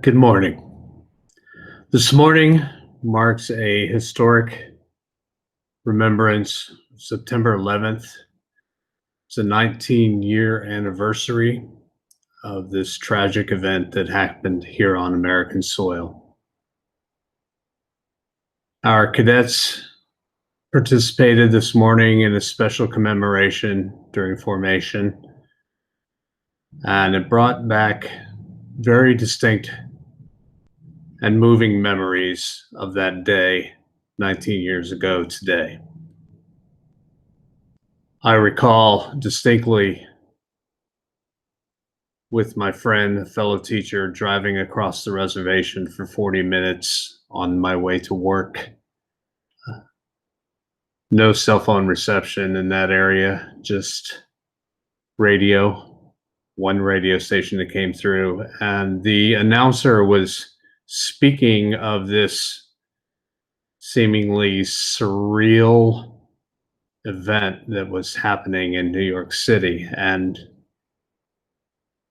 Good morning. This morning marks a historic remembrance. September 11th. It's a 19-year anniversary of this tragic event that happened here on American soil. Our cadets participated this morning in a special commemoration during formation, and it brought back very distinct and moving memories of that day 19 years ago today. I recall distinctly with my friend, a fellow teacher, driving across the reservation for 40 minutes on my way to work. No cell phone reception in that area, just radio, one radio station that came through. And the announcer was speaking of this seemingly surreal event that was happening in New York City. And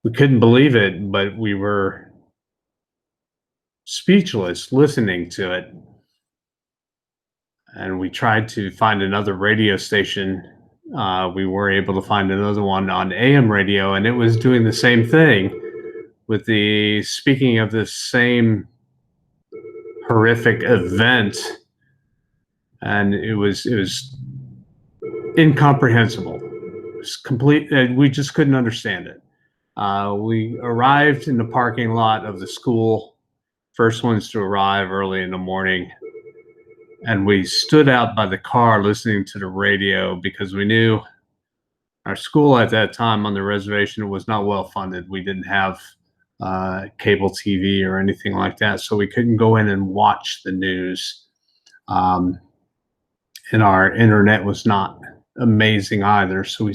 we couldn't believe it, but we were speechless listening to it. And we tried to find another radio station. We were able to find another one on AM radio, and it was doing the same thing with the speaking of this same horrific event. And it was incomprehensible. It was complete. We just couldn't understand it. We arrived in the parking lot of the school, first ones to arrive early in the morning. And we stood out by the car listening to the radio because we knew our school at that time on the reservation was not well funded. We didn't have cable TV or anything like that, so we couldn't go in and watch the news. And our internet was not amazing either, so we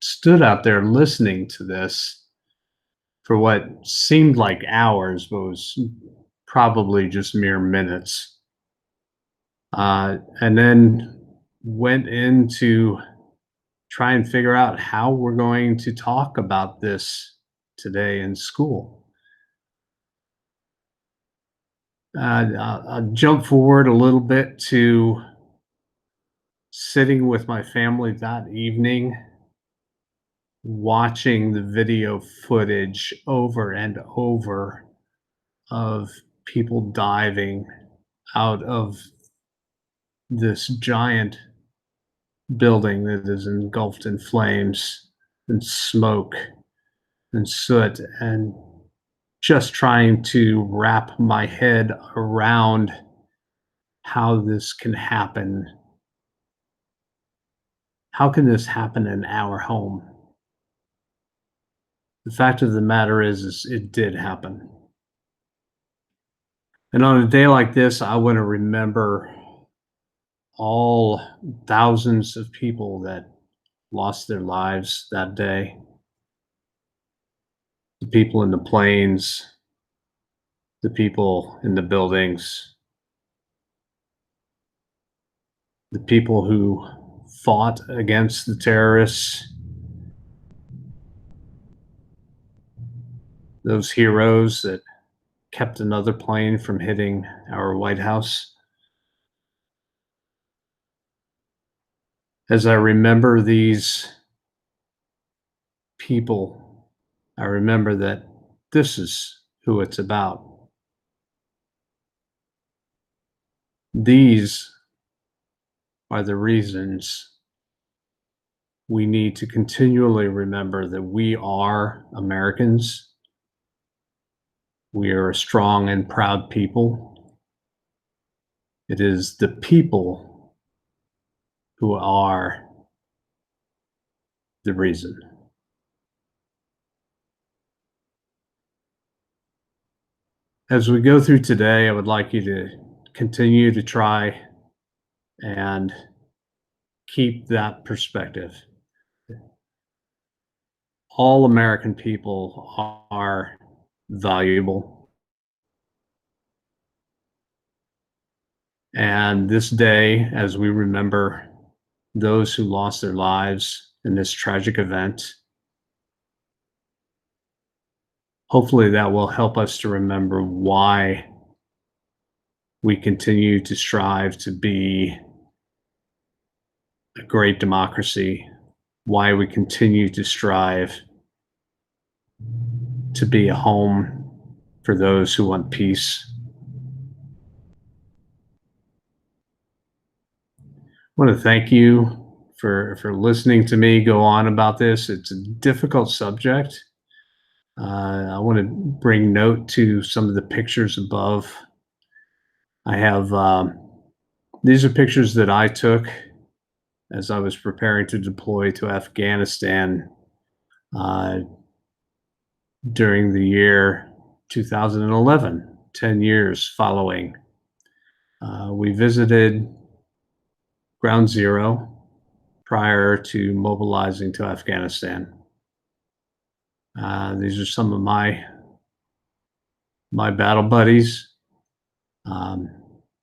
stood out there listening to this for what seemed like hours, but was probably just mere minutes. And then went in to try and figure out how we're going to talk about this today in school. I'll jump forward a little bit to sitting with my family that evening, watching the video footage over and over of people diving out of this giant building that is engulfed in flames and smoke and soot, and just trying to wrap my head around how this can happen. How can this happen in our home? The fact of the matter is it did happen. And on a day like this, I want to remember all thousands of people that lost their lives that day. The people in the planes, the people in the buildings, the people who fought against the terrorists, those heroes that kept another plane from hitting our White House. As I remember these people, I remember that this is who it's about. These are the reasons we need to continually remember that we are Americans. We are a strong and proud people. It is the people who are the reason. As we go through today, I would like you to continue to try and keep that perspective. All American people are valuable. And this day, as we remember those who lost their lives in this tragic event, Hopefully, that will help us to remember why we continue to strive to be a great democracy, why we continue to strive to be a home for those who want peace. I want to thank you for listening to me go on about this. It's a difficult subject. I want to bring note to some of the pictures above. I have these are pictures that I took as I was preparing to deploy to Afghanistan uh, during the year 2011, 10 years following. We visited Ground Zero prior to mobilizing to Afghanistan. These are some of my battle buddies. Um,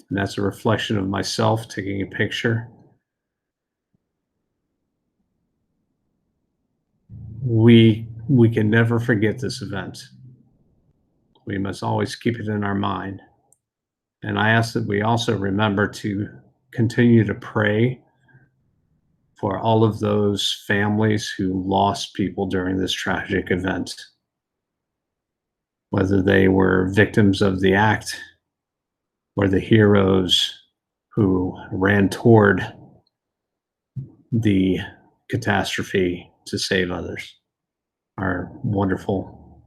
and that's a reflection of myself taking a picture. We can never forget this event. We must always keep it in our mind. And I ask that we also remember to continue to pray for all of those families who lost people during this tragic event, whether they were victims of the act or the heroes who ran toward the catastrophe to save others. Our wonderful,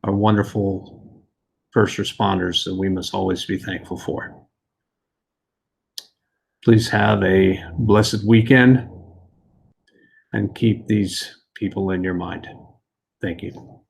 our wonderful first responders that we must always be thankful for. Please have a blessed weekend and keep these people in your mind. Thank you.